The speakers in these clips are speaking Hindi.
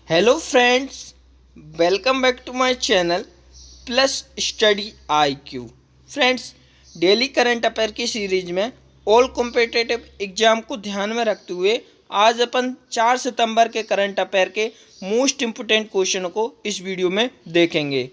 Hello friends, welcome back to my channel plus study IQ। Friends, daily current affair की सीरीज में ऑल कॉम्पिटिटिव एग्जाम को ध्यान में रखते हुए आज अपन 4 सितंबर के करंट अफेयर के मोस्ट इम्पोर्टेंट क्वेश्चन को इस वीडियो में देखेंगे।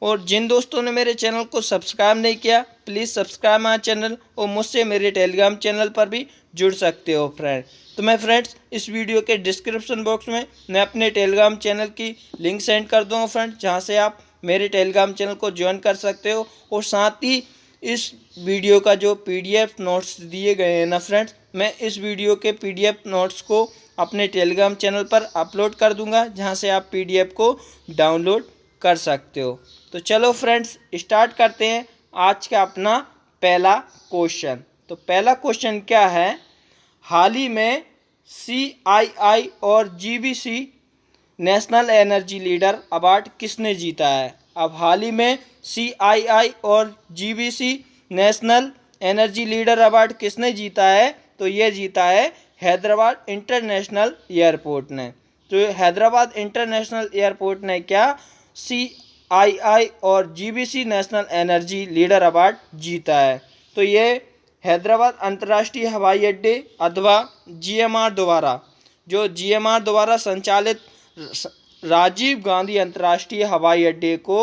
और जिन दोस्तों ने मेरे चैनल को सब्सक्राइब नहीं किया, प्लीज़ सब्सक्राइब माय चैनल और मुझसे मेरे टेलीग्राम चैनल पर भी जुड़ सकते हो फ्रेंड। तो मैं फ्रेंड्स इस वीडियो के डिस्क्रिप्शन बॉक्स में मैं अपने टेलीग्राम चैनल की लिंक सेंड कर दूँगा फ्रेंड्स, जहां से आप मेरे टेलीग्राम चैनल को ज्वाइन कर सकते हो। और साथ ही इस वीडियो का जो PDF नोट्स दिए गए हैं ना फ्रेंड्स, मैं इस वीडियो के PDF नोट्स को अपने टेलीग्राम चैनल पर अपलोड कर दूंगा, जहां से आप PDF को डाउनलोड कर सकते हो। तो चलो फ्रेंड्स स्टार्ट करते हैं आज का अपना पहला क्वेश्चन। तो पहला क्वेश्चन क्या है, हाल ही में CII और GBC national energy leader award किसने जीता है। अब हाल ही में CII और GBC national energy leader award किसने जीता है, तो ये जीता है हैदराबाद इंटरनेशनल एयरपोर्ट ने। तो हैदराबाद इंटरनेशनल एयरपोर्ट ने क्या CII और GBC national energy leader award जीता है। तो ये हैदराबाद अंतर्राष्ट्रीय हवाई अड्डे अथवा GMR द्वारा संचालित राजीव गांधी अंतर्राष्ट्रीय हवाई अड्डे को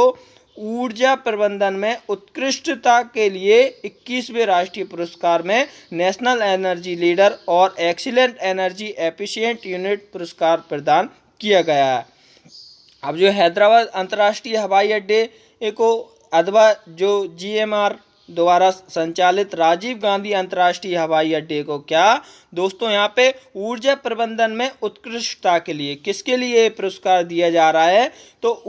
ऊर्जा प्रबंधन में उत्कृष्टता के लिए 21वें राष्ट्रीय पुरस्कार में नेशनल एनर्जी लीडर और एक्सीलेंट एनर्जी एफिशिएंट यूनिट पुरस्कार प्रदान किया गया है। अब जो हैदराबाद अंतर्राष्ट्रीय हवाई अड्डे को अथवा जो GMR द्वारा संचालित राजीव गांधी अंतर्राष्ट्रीय हवाई अड्डे को क्या दोस्तों यहाँ पे ऊर्जा प्रबंधन में उत्कृष्टता के लिए किसके लिए पुरस्कार दिया जा रहा है, तो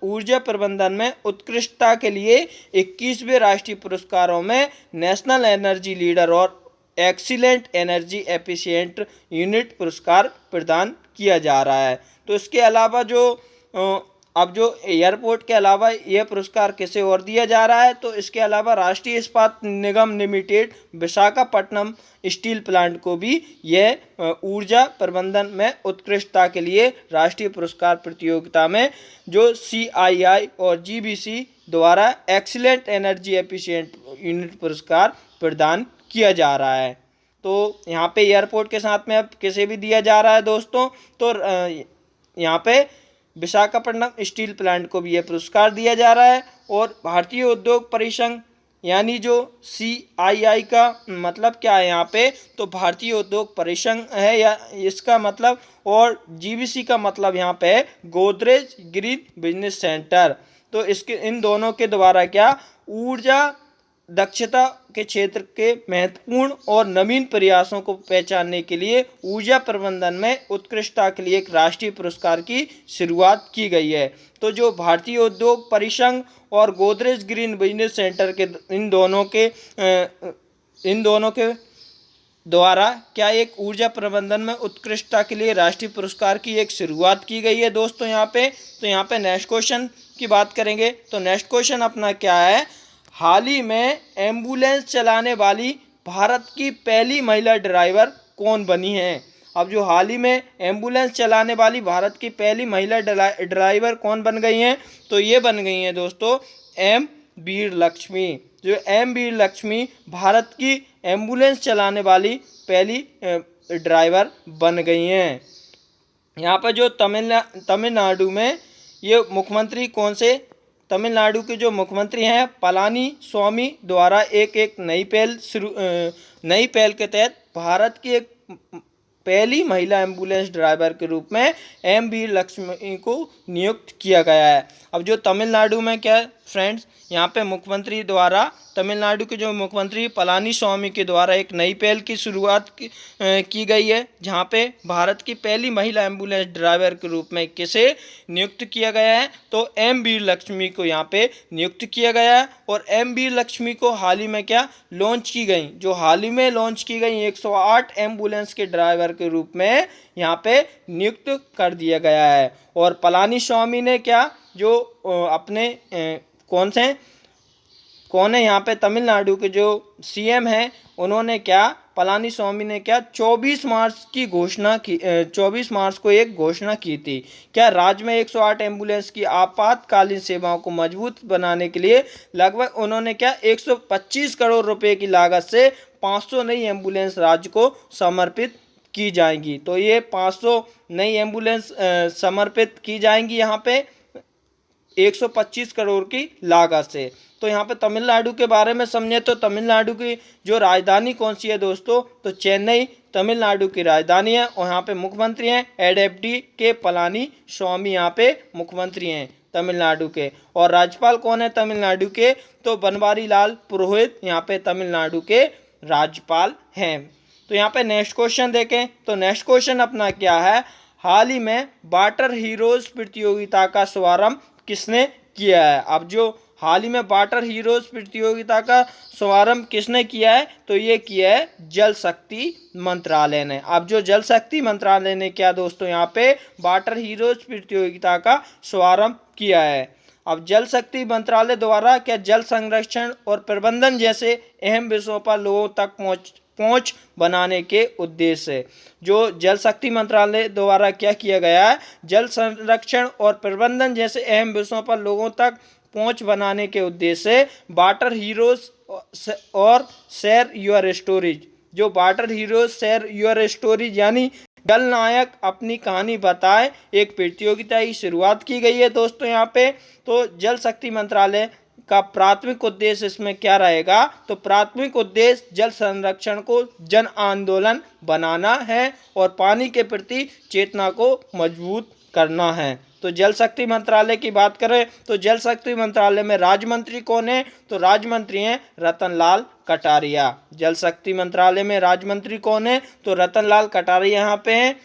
ऊर्जा प्रबंधन में उत्कृष्टता के लिए 21वें राष्ट्रीय पुरस्कारों में नेशनल एनर्जी लीडर और एक्सीलेंट एनर्जी एफिशिएंट यूनिट पुरस्कार प्रदान किया जा रहा है। तो इसके अलावा अब जो एयरपोर्ट के अलावा यह पुरस्कार किसे और दिया जा रहा है, तो इसके अलावा राष्ट्रीय इस्पात निगम लिमिटेड विशाखापट्टनम स्टील प्लांट को भी यह ऊर्जा प्रबंधन में उत्कृष्टता के लिए राष्ट्रीय पुरस्कार प्रतियोगिता में जो CII और GBC द्वारा एक्सीलेंट एनर्जी एफिशिएंट यूनिट पुरस्कार प्रदान किया जा रहा है। तो यहाँ पे एयरपोर्ट के साथ में अब किसे भी दिया जा रहा है दोस्तों, तो यहाँ पे विशाखापट्टनम स्टील प्लांट को भी यह पुरस्कार दिया जा रहा है। और भारतीय उद्योग परिसंघ यानी जो CII का मतलब क्या है यहाँ पे, तो भारतीय उद्योग परिसंघ है या इसका मतलब, और GBC का मतलब यहाँ पे है गोदरेज ग्रीन बिजनेस सेंटर। तो इसके इन दोनों के द्वारा क्या ऊर्जा दक्षता के क्षेत्र के महत्वपूर्ण और नवीन प्रयासों को पहचानने के लिए ऊर्जा प्रबंधन में उत्कृष्टता के लिए एक राष्ट्रीय पुरस्कार की शुरुआत की गई है। तो जो भारतीय उद्योग परिसंघ और गोदरेज ग्रीन बिजनेस सेंटर के इन दोनों के द्वारा क्या एक ऊर्जा प्रबंधन में उत्कृष्टता के लिए राष्ट्रीय पुरस्कार की एक शुरुआत की गई है दोस्तों यहाँ पे। तो यहाँ पे नेक्स्ट क्वेश्चन की बात करेंगे। तो नेक्स्ट क्वेश्चन अपना क्या है, हाल ही में एम्बुलेंस चलाने वाली भारत की पहली महिला ड्राइवर कौन बनी है। अब जो हाल ही में एम्बुलेंस चलाने वाली भारत की पहली महिला ड्राइवर कौन बन गई हैं, तो ये बन गई हैं दोस्तों M वीर लक्ष्मी। जो M वीर लक्ष्मी भारत की एम्बुलेंस चलाने वाली पहली ड्राइवर बन गई हैं। यहाँ पर जो तमिलनाडु में ये मुख्यमंत्री कौन से, तमिलनाडु के जो मुख्यमंत्री हैं पलानी स्वामी द्वारा एक नई पहल के तहत भारत की एक पहली महिला एम्बुलेंस ड्राइवर के रूप में M वीर लक्ष्मी को नियुक्त किया गया है। अब जो तमिलनाडु में क्या फ्रेंड्स, यहाँ पे मुख्यमंत्री द्वारा तमिलनाडु के जो मुख्यमंत्री पलानी स्वामी के द्वारा एक नई पहल की शुरुआत की गई है, जहाँ पे भारत की पहली महिला एम्बुलेंस ड्राइवर के रूप में किसे नियुक्त किया गया है, तो M वीर लक्ष्मी को यहाँ पे नियुक्त किया गया है। और M वीर लक्ष्मी को हाल ही में क्या लॉन्च की गई, जो हाल ही में लॉन्च की गई 108 एम्बुलेंस के ड्राइवर के रूप में यहाँ पे नियुक्त कर दिया गया है। और पलानी स्वामी ने क्या जो अपने कौन है यहाँ पे तमिलनाडु के जो CM हैं, उन्होंने क्या पलानीस्वामी ने क्या 24 मार्च की घोषणा की, 24 मार्च को एक घोषणा की थी। क्या राज्य में 108 एम्बुलेंस की आपातकालीन सेवाओं को मजबूत बनाने के लिए लगभग उन्होंने क्या 125 करोड़ रुपए की लागत से 500 नई एम्बुलेंस राज्य को समर्पित की जाएंगी। तो ये 500 नई एम्बुलेंस समर्पित की जाएंगी यहाँ पे 125 करोड़ की लागत से। तो यहाँ पे तमिलनाडु के बारे में समझे तो तमिलनाडु की जो राजधानी कौन सी है दोस्तों, तो चेन्नई तमिलनाडु की राजधानी है और यहाँ पे मुख्यमंत्री हैं एडएफडी के पलानीस्वामी, यहाँ पे मुख्यमंत्री हैं तमिलनाडु के। और राज्यपाल कौन है तमिलनाडु के, तो बनवारी लाल पुरोहित यहाँ पे तमिलनाडु के राज्यपाल हैं। तो यहाँ पे नेक्स्ट क्वेश्चन देखें, तो नेक्स्ट क्वेश्चन अपना क्या है, हाल ही में वाटर हीरोज प्रतियोगिता का शुभारंभ किसने किया है। अब जो हाल ही में वाटर हीरोज प्रतियोगिता का शुभारंभ किसने किया है, तो ये किया है जल शक्ति मंत्रालय ने। अब जो जल शक्ति मंत्रालय ने क्या दोस्तों यहाँ पे वाटर हीरोज प्रतियोगिता का शुभारंभ किया है। अब जल शक्ति मंत्रालय द्वारा क्या जल संरक्षण और प्रबंधन जैसे अहम विषयों पर लोगों तक पहुंच बनाने के उद्देश्य से जो जल शक्ति मंत्रालय द्वारा क्या किया गया है, जल संरक्षण और प्रबंधन जैसे अहम विषयों पर लोगों तक पहुंच बनाने के उद्देश्य से वाटर हीरोज और शेयर योर स्टोरीज, जो water heroes share your stories यानी जल नायक अपनी कहानी बताए एक प्रतियोगिता की शुरुआत की गई है दोस्तों यहाँ पे। तो जल शक्ति मंत्रालय का प्राथमिक उद्देश्य इसमें क्या रहेगा, तो प्राथमिक उद्देश्य जल संरक्षण को जन आंदोलन बनाना है और पानी के प्रति चेतना को मजबूत करना है। तो जल शक्ति मंत्रालय की बात करें तो जल शक्ति मंत्रालय में राज्य मंत्री कौन है, तो राज्य मंत्री हैं रतनलाल कटारिया। जल शक्ति मंत्रालय में राज्य मंत्री कौन है, तो रतनलाल कटारिया यहाँ पे हैं।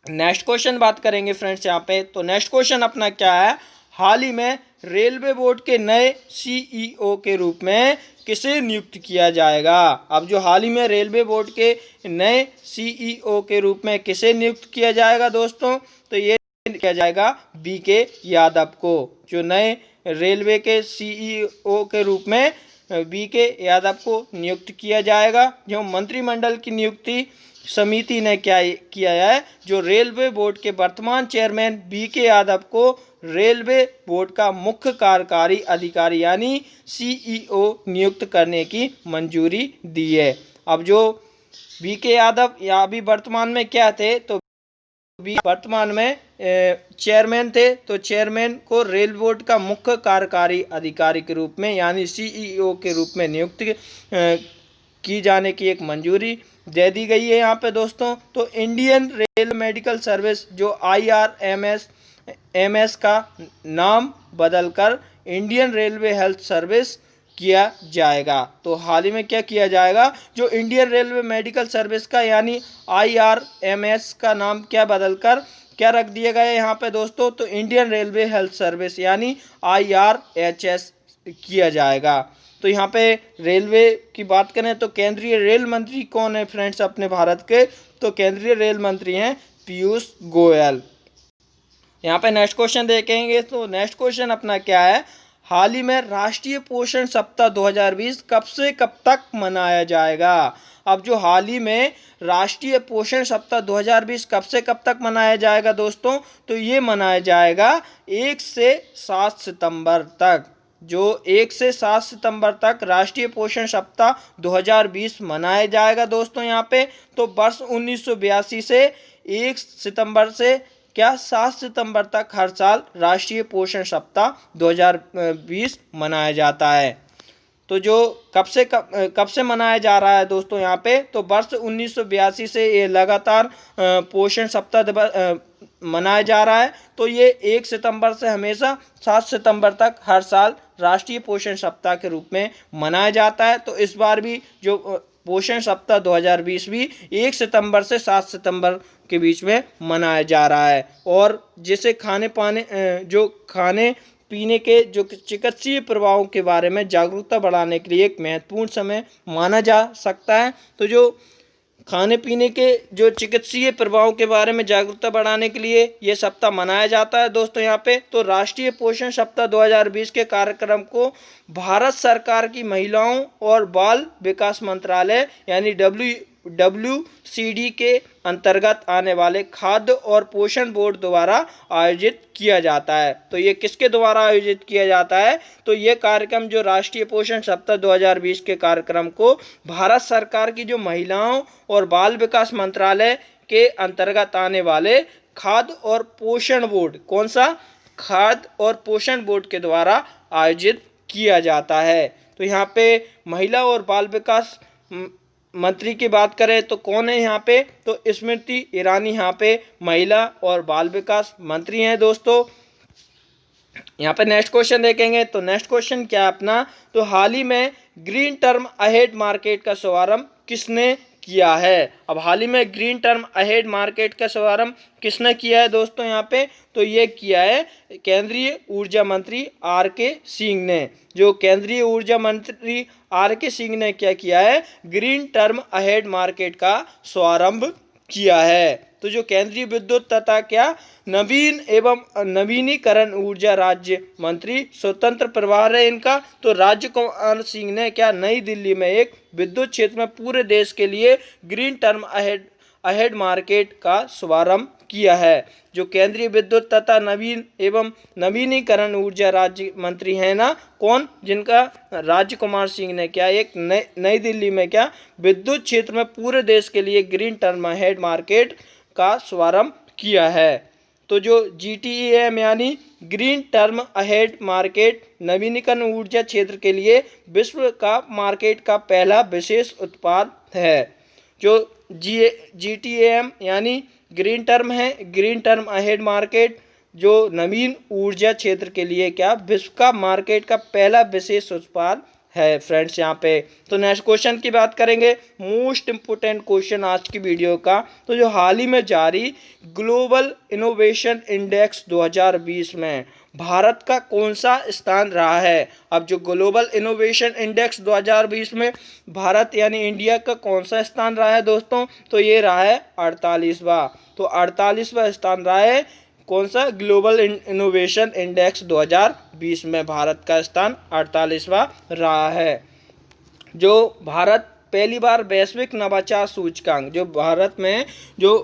नेक्स्ट क्वेश्चन बात करेंगे फ्रेंड्स यहाँ पे, तो नेक्स्ट क्वेश्चन अपना क्या है, हाल ही में रेलवे बोर्ड के नए सीईओ के रूप में किसे नियुक्त किया जाएगा। अब जो हाल ही में रेलवे बोर्ड के नए सीईओ के रूप में किसे नियुक्त किया जाएगा दोस्तों, तो ये किया जाएगा बीके यादव को। जो नए रेलवे के सीईओ के रूप में बीके यादव को नियुक्त किया जाएगा। जो मंत्रिमंडल की नियुक्ति समिति ने क्या किया है, जो रेलवे बोर्ड के वर्तमान चेयरमैन बीके यादव को रेलवे बोर्ड का मुख्य कार्यकारी अधिकारी यानी सीईओ नियुक्त करने की मंजूरी दी है। अब जो बीके यादव या अभी वर्तमान में क्या थे, तो वर्तमान में चेयरमैन थे, तो चेयरमैन को रेल बोर्ड का मुख्य कार्यकारी अधिकारी के रूप में यानी सीईओ के रूप में नियुक्त की जाने की एक मंजूरी दे दी गई है यहाँ पे दोस्तों। तो इंडियन रेल मेडिकल सर्विस जो IRMS का नाम बदलकर इंडियन रेलवे हेल्थ सर्विस किया जाएगा। तो हाल ही में क्या किया जाएगा, जो इंडियन रेलवे मेडिकल सर्विस का यानी IRMS का नाम क्या बदलकर क्या रख दिया गया है यहाँ पे दोस्तों, तो इंडियन रेलवे हेल्थ सर्विस यानी IRHS किया जाएगा। तो यहाँ पे रेलवे की बात करें तो केंद्रीय रेल मंत्री कौन है फ्रेंड्स अपने भारत के, तो केंद्रीय रेल मंत्री हैं पीयूष गोयल। यहाँ पे नेक्स्ट क्वेश्चन देखेंगे, तो नेक्स्ट क्वेश्चन अपना क्या है, हाल ही में राष्ट्रीय पोषण सप्ताह 2020 कब से कब तक मनाया जाएगा। अब जो हाल ही में राष्ट्रीय पोषण सप्ताह 2020 कब से कब तक मनाया जाएगा दोस्तों, तो ये मनाया जाएगा 1 से 7 सितंबर तक। जो 1 से 7 सितंबर तक राष्ट्रीय पोषण सप्ताह 2020 मनाया जाएगा दोस्तों यहाँ पे। तो वर्ष 1982 से 1 सितंबर से क्या 7 सितंबर तक हर साल राष्ट्रीय पोषण सप्ताह 2020 मनाया जाता है। तो जो कब से मनाया जा रहा है दोस्तों यहाँ पे, तो वर्ष 1982 से ये लगातार पोषण सप्ताह मनाया जा रहा है। तो ये 1 सितंबर से हमेशा 7 सितंबर तक हर साल राष्ट्रीय पोषण सप्ताह के रूप में मनाया जाता है। तो इस बार भी जो पोषण सप्ताह 2020 भी 1 सितंबर से 7 सितंबर के बीच में मनाया जा रहा है। और जिसे खाने पीने के जो चिकित्सीय प्रभावों के बारे में जागरूकता बढ़ाने के लिए एक महत्वपूर्ण समय माना जा सकता है। तो जो खाने पीने के जो चिकित्सीय प्रभाव के बारे में जागरूकता बढ़ाने के लिए ये सप्ताह मनाया जाता है दोस्तों। यहाँ पे तो राष्ट्रीय पोषण सप्ताह 2020 के कार्यक्रम को भारत सरकार की महिलाओं और बाल विकास मंत्रालय यानी WCD के अंतर्गत आने वाले खाद्य और पोषण बोर्ड द्वारा आयोजित किया जाता है। तो ये किसके द्वारा आयोजित किया जाता है? तो ये कार्यक्रम जो राष्ट्रीय पोषण सप्ताह 2020 के कार्यक्रम को भारत सरकार की जो महिलाओं और बाल विकास मंत्रालय के अंतर्गत आने वाले खाद्य और पोषण बोर्ड, कौन सा? खाद्य और पोषण बोर्ड के द्वारा आयोजित किया जाता है। तो यहाँ पे महिला और बाल विकास मंत्री की बात करें तो कौन है यहाँ पे? तो स्मृति ईरानी यहाँ पे महिला और बाल विकास मंत्री हैं दोस्तों। यहाँ पे नेक्स्ट क्वेश्चन देखेंगे तो नेक्स्ट क्वेश्चन क्या है अपना? तो हाल ही में ग्रीन टर्म अहेड मार्केट का शुभारंभ किसने किया है? अब हाल ही में ग्रीन टर्म अहेड मार्केट का शुभारंभ किसने किया है दोस्तों? यहाँ पे तो ये किया है केंद्रीय ऊर्जा मंत्री RK सिंह ने। जो केंद्रीय ऊर्जा मंत्री RK सिंह ने क्या किया है? ग्रीन टर्म अहेड मार्केट का शुभारंभ किया है। तो जो केंद्रीय विद्युत तथा क्या नवीन एवं नवीनीकरण ऊर्जा राज्य मंत्री स्वतंत्र प्रभार है इनका। तो राज्य कुमार सिंह ने क्या नई दिल्ली में एक विद्युत क्षेत्र में पूरे देश के लिए ग्रीन टर्म अहेड मार्केट का शुभारंभ किया है। जो केंद्रीय विद्युत तथा नवीन एवं नवीनीकरण ऊर्जा राज्य मंत्री है ना, कौन? जिनका राज्य कुमार सिंह ने क्या एक नई दिल्ली में क्या विद्युत क्षेत्र में पूरे देश के लिए ग्रीन टर्म अहेड मार्केट का शुभारंभ किया है। तो जो GTAM यानी ग्रीन टर्म अहेड मार्केट नवीनीकरण ऊर्जा क्षेत्र के लिए विश्व का मार्केट का पहला विशेष उत्पाद है। जो GTAM यानी ग्रीन टर्म है, ग्रीन टर्म अहेड मार्केट जो नवीन ऊर्जा क्षेत्र के लिए क्या विश्व का मार्केट का पहला विशेष उत्पाद है फ्रेंड्स यहाँ पे। तो नेक्स्ट क्वेश्चन की बात करेंगे, मोस्ट इम्पोर्टेंट क्वेश्चन आज की वीडियो का। तो जो हाल ही में जारी ग्लोबल इनोवेशन इंडेक्स 2020 में भारत का कौन सा स्थान रहा है? अब जो ग्लोबल इनोवेशन इंडेक्स 2020 में भारत यानी इंडिया का कौन सा स्थान रहा है दोस्तों? तो ये रहा है 48वां। तो 48वां स्थान रहा है कौन सा? ग्लोबल इनोवेशन इंडेक्स 2020 में भारत का स्थान 48वां रहा है। जो भारत पहली बार वैश्विक नवाचार सूचकांक, जो भारत में जो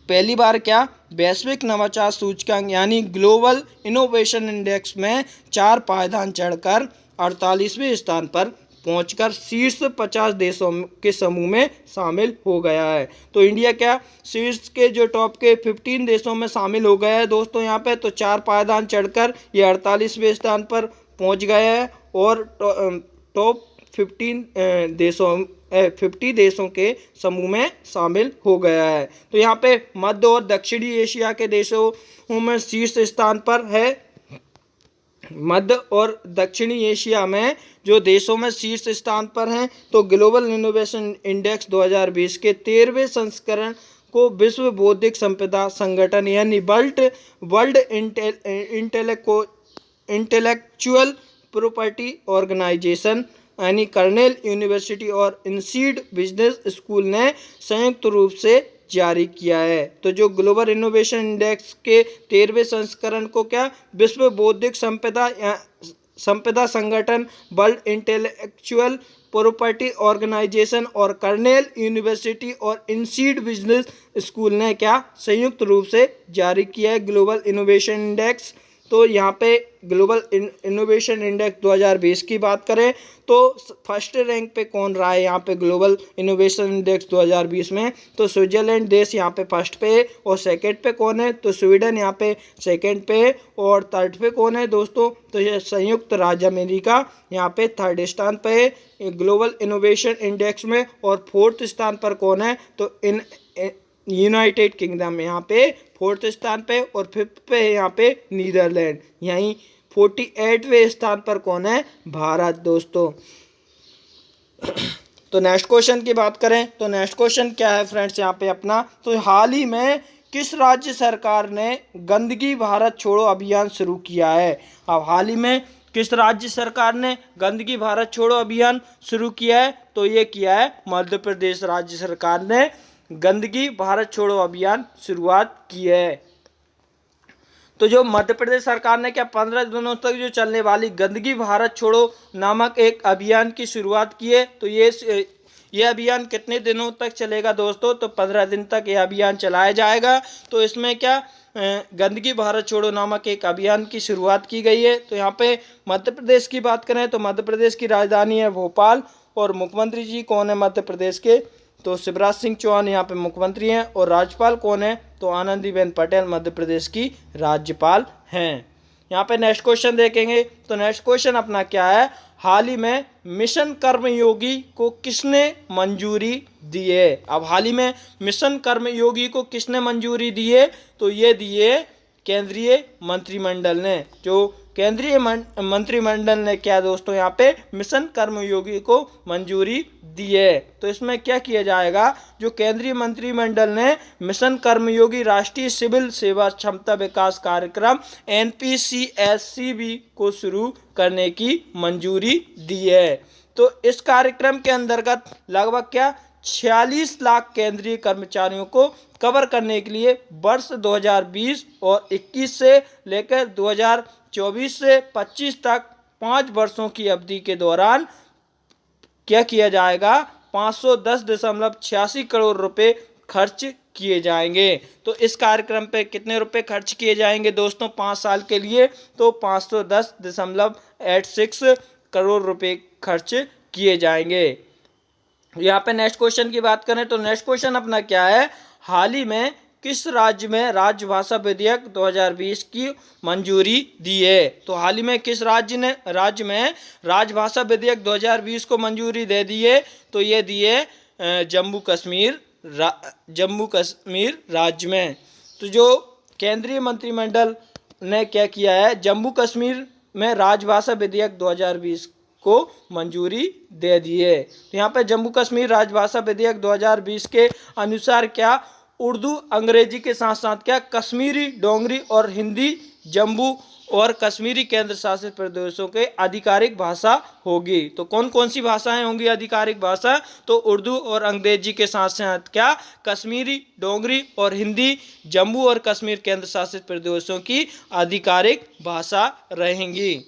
पहली बार क्या वैश्विक नवाचार सूचकांक यानी ग्लोबल इनोवेशन इंडेक्स में 4 पायदान चढ़कर 48वें स्थान पर पहुंचकर शीर्ष 50 देशों के समूह में शामिल हो गया है। तो इंडिया क्या शीर्ष के जो टॉप के 15 देशों में शामिल हो गया है दोस्तों यहाँ पे। तो 4 पायदान चढ़कर ये 48वें स्थान पर पहुंच गया है और टॉप 50 देशों के समूह में शामिल हो गया है। तो यहाँ पे मध्य और दक्षिणी एशिया के देशों में शीर्ष स्थान पर है। मध्य और दक्षिणी एशिया में जो देशों में शीर्ष स्थान पर हैं। तो ग्लोबल इनोवेशन इंडेक्स 2020 के 13वें संस्करण को विश्व बौद्धिक संपदा संगठन यानी वर्ल्ड इंटेलेक्चुअल प्रॉपर्टी ऑर्गेनाइजेशन यानी कर्नेल यूनिवर्सिटी और इनसीड बिजनेस स्कूल ने संयुक्त रूप से जारी किया है। तो जो ग्लोबल इनोवेशन इंडेक्स के 13वें संस्करण को क्या विश्व बौद्धिक संपदा संगठन, वर्ल्ड इंटेलेक्चुअल प्रॉपर्टी ऑर्गेनाइजेशन और कर्नेल यूनिवर्सिटी और इनसीड बिजनेस स्कूल ने क्या संयुक्त रूप से जारी किया है ग्लोबल इनोवेशन इंडेक्स। तो यहाँ पे ग्लोबल इनोवेशन इंडेक्स 2020 की बात करें तो फर्स्ट रैंक पे कौन रहा है यहाँ पे ग्लोबल इनोवेशन इंडेक्स 2020 में? तो स्विट्जरलैंड देश यहाँ पे फर्स्ट पे है। और सेकंड पे कौन है? तो स्वीडन यहाँ पे सेकंड पे है। और थर्ड पे कौन है दोस्तों? तो ये संयुक्त राज्य अमेरिका यहाँ पे थर्ड स्थान पे है ग्लोबल इनोवेशन इंडेक्स में। और फोर्थ स्थान पर कौन है? तो यूनाइटेड किंगडम यहाँ पे फोर्थ स्थान पे। और फिफ्थ पे है यहाँ पे नीदरलैंड। यहीं 48वें स्थान पर कौन है? भारत दोस्तों। तो नेक्स्ट क्वेश्चन की बात करें तो नेक्स्ट क्वेश्चन क्या है फ्रेंड्स यहाँ पे अपना? तो हाल ही में किस राज्य सरकार ने गंदगी भारत छोड़ो अभियान शुरू किया है? अब हाल ही में किस राज्य सरकार ने गंदगी भारत छोड़ो अभियान शुरू किया है? तो ये किया है मध्य प्रदेश राज्य सरकार ने गंदगी भारत छोड़ो अभियान शुरुआत की है। तो जो मध्य प्रदेश सरकार ने क्या 15 दिनों तक जो चलने वाली गंदगी भारत छोड़ो नामक एक अभियान की शुरुआत की है। तो ये अभियान कितने दिनों तक चलेगा दोस्तों? तो 15 दिन तक ये अभियान चलाया जाएगा। तो इसमें क्या गंदगी भारत छोड़ो नामक एक अभियान की शुरुआत की गई है। तो यहाँ पे मध्य प्रदेश की बात करें तो मध्य प्रदेश की राजधानी है भोपाल और मुख्यमंत्री जी कौन है मध्य प्रदेश के? तो शिवराज सिंह चौहान यहाँ पे मुख्यमंत्री हैं। और राज्यपाल कौन है? तो आनंदीबेन पटेल मध्य प्रदेश की राज्यपाल हैं। यहाँ पे नेक्स्ट क्वेश्चन देखेंगे। तो नेक्स्ट क्वेश्चन अपना क्या है? हाल ही में मिशन कर्मयोगी को किसने मंजूरी दी है? अब हाल ही में मिशन कर्मयोगी को किसने मंजूरी दी है? तो ये दिए केंद्रीय मंत्रिमंडल ने। जो केंद्रीय मंत्रिमंडल ने क्या दोस्तों यहाँ पे मिशन कर्मयोगी को मंजूरी दी है। तो इसमें क्या किया जाएगा? जो केंद्रीय मंत्रिमंडल ने मिशन कर्मयोगी राष्ट्रीय सिविल सेवा क्षमता विकास कार्यक्रम NPCSCB को शुरू करने की मंजूरी दी है। तो इस कार्यक्रम के अंतर्गत लगभग क्या 46 लाख केंद्रीय कर्मचारियों को कवर करने के लिए वर्ष 2020 और 21 से लेकर 2024 से 25 तक 5 वर्षों की अवधि के दौरान क्या किया जाएगा? 510.86 करोड़ रुपए खर्च किए जाएंगे। तो इस कार्यक्रम पे कितने रुपए खर्च किए जाएंगे दोस्तों 5 साल के लिए? तो 510.86 करोड़ रुपए खर्च किए जाएंगे। यहाँ पे नेक्स्ट क्वेश्चन की बात करें तो नेक्स्ट क्वेश्चन अपना क्या है? हाल ही में किस राज्य में राजभाषा विधेयक 2020 की मंजूरी दी है? तो हाल ही में किस राज्य में राजभाषा विधेयक 2020 को मंजूरी दे दी है? तो ये दी है जम्मू कश्मीर राज्य में। तो जो केंद्रीय मंत्रिमंडल ने क्या किया है? जम्मू कश्मीर में राजभाषा विधेयक 2020 को मंजूरी दे दी है। तो यहाँ पे जम्मू कश्मीर राजभाषा विधेयक 2020 के अनुसार क्या उर्दू अंग्रेजी के साथ साथ क्या कश्मीरी, डोगरी और हिंदी जम्मू और कश्मीरी केंद्र शासित प्रदेशों के आधिकारिक भाषा होगी। तो कौन कौन सी भाषाएं होंगी आधिकारिक भाषा? तो उर्दू और अंग्रेजी के साथ साथ क्या कश्मीरी, डोगरी और हिंदी जम्मू और कश्मीर केंद्र शासित प्रदेशों की आधिकारिक भाषा रहेंगी।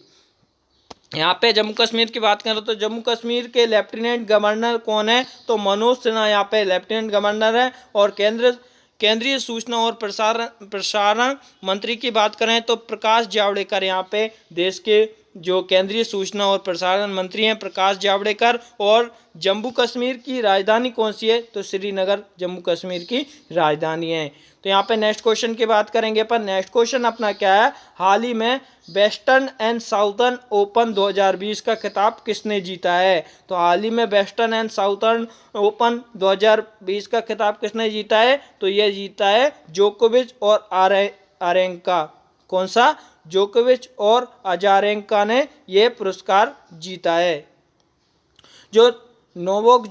यहाँ पे जम्मू कश्मीर की बात करें तो जम्मू कश्मीर के लेफ्टिनेंट गवर्नर कौन है? तो मनोज सिन्हा यहाँ पे लेफ्टिनेंट गवर्नर है। और केंद्रीय सूचना और प्रसारण मंत्री की बात करें तो प्रकाश जावड़ेकर यहाँ पे देश के जो केंद्रीय सूचना और प्रसारण मंत्री हैं प्रकाश जावड़ेकर। और जम्मू कश्मीर की राजधानी कौन सी है? तो श्रीनगर जम्मू कश्मीर की राजधानी है। तो यहाँ पे नेक्स्ट क्वेश्चन की बात करेंगे पर नेक्स्ट क्वेश्चन अपना क्या है? हाल ही में वेस्टर्न एंड साउथर्न ओपन 2020 का खिताब किसने जीता है? तो हाल ही में वेस्टर्न एंड साउथर्न ओपन 2020 का खिताब किसने जीता है? तो ये जीता है जोकोविच और अरेंका। कौन सा? जोकोविच और अजारेंका ने ये पुरस्कार जीता है। जो नोवाक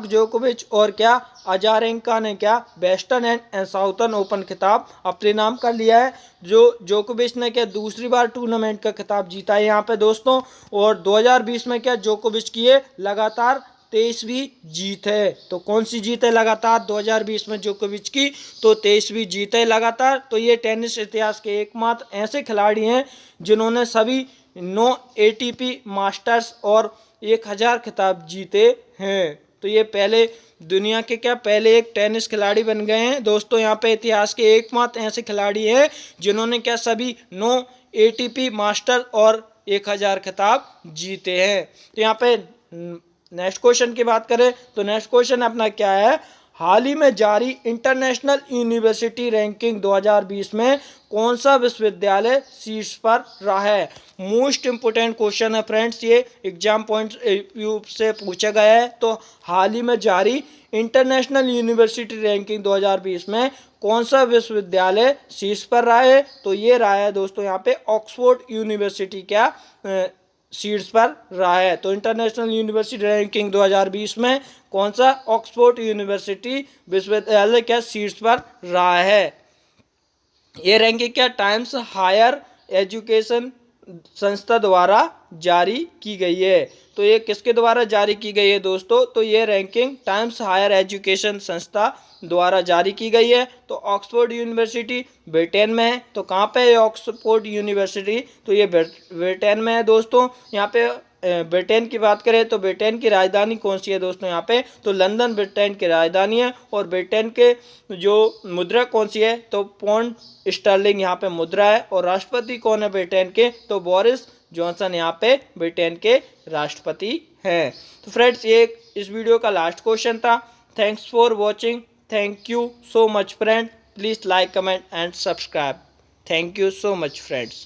जोकोविच और क्या अजारेंका ने क्या वेस्टर्न एंड साउथर्न ओपन खिताब अपने नाम कर लिया है। जो जोकोविच ने क्या दूसरी बार टूर्नामेंट का खिताब जीता है यहाँ पे दोस्तों। और 2020 में क्या जोकोविच की ये लगातार 23वीं जीत है। तो कौन सी जीत है लगातार 2020 में जोकोविच की? तो 23वीं जीत है लगातार। तो ये टेनिस इतिहास के एकमात्र ऐसे खिलाड़ी हैं जिन्होंने सभी 9 ATP मास्टर्स और 1000 खिताब जीते हैं। तो ये पहले दुनिया के क्या पहले एक टेनिस खिलाड़ी बन गए हैं दोस्तों। यहाँ पे इतिहास के एकमात्र ऐसे खिलाड़ी हैं जिन्होंने क्या सभी 9 ATP मास्टर और 1000 खिताब जीते हैं। तो यहाँ पे नेक्स्ट क्वेश्चन की बात करें तो नेक्स्ट क्वेश्चन अपना क्या है? हाल ही में जारी इंटरनेशनल यूनिवर्सिटी रैंकिंग 2020 में कौन सा विश्वविद्यालय शीर्ष पर रहा है? मोस्ट इंपोर्टेंट क्वेश्चन है फ्रेंड्स, ये एग्जाम पॉइंट से पूछा गया है। तो हाल ही में जारी इंटरनेशनल यूनिवर्सिटी रैंकिंग 2020 में कौन सा विश्वविद्यालय शीर्ष पर रहा है? तो ये रहा है दोस्तों यहाँ पे ऑक्सफोर्ड यूनिवर्सिटी क्या शीर्ष पर रहा है। तो इंटरनेशनल यूनिवर्सिटी रैंकिंग 2020 में कौन सा ऑक्सफोर्ड यूनिवर्सिटी विश्वविद्यालय क्या शीर्ष पर रहा है? ये रैंकिंग क्या टाइम्स हायर एजुकेशन संस्था द्वारा जारी की गई है। तो ये किसके द्वारा जारी की गई है दोस्तों? तो ये रैंकिंग टाइम्स हायर एजुकेशन संस्था द्वारा जारी की गई है। तो ऑक्सफोर्ड यूनिवर्सिटी ब्रिटेन में है। तो कहाँ पे है ऑक्सफोर्ड यूनिवर्सिटी? तो ये ब्रिटेन में है दोस्तों। यहाँ पे ब्रिटेन की बात करें तो ब्रिटेन की राजधानी कौन सी है दोस्तों? यहाँ पे तो लंदन ब्रिटेन की राजधानी है। और ब्रिटेन के जो मुद्रा कौन सी है? तो पौंड स्टर्लिंग यहाँ पे मुद्रा है। और राष्ट्रपति कौन है ब्रिटेन के? तो बोरिस जॉनसन यहाँ पे ब्रिटेन के राष्ट्रपति हैं। तो फ्रेंड्स ये इस वीडियो का लास्ट क्वेश्चन था। Thanks for watching. Thank you so much friend. Please like comment and subscribe. Thank you so much friends.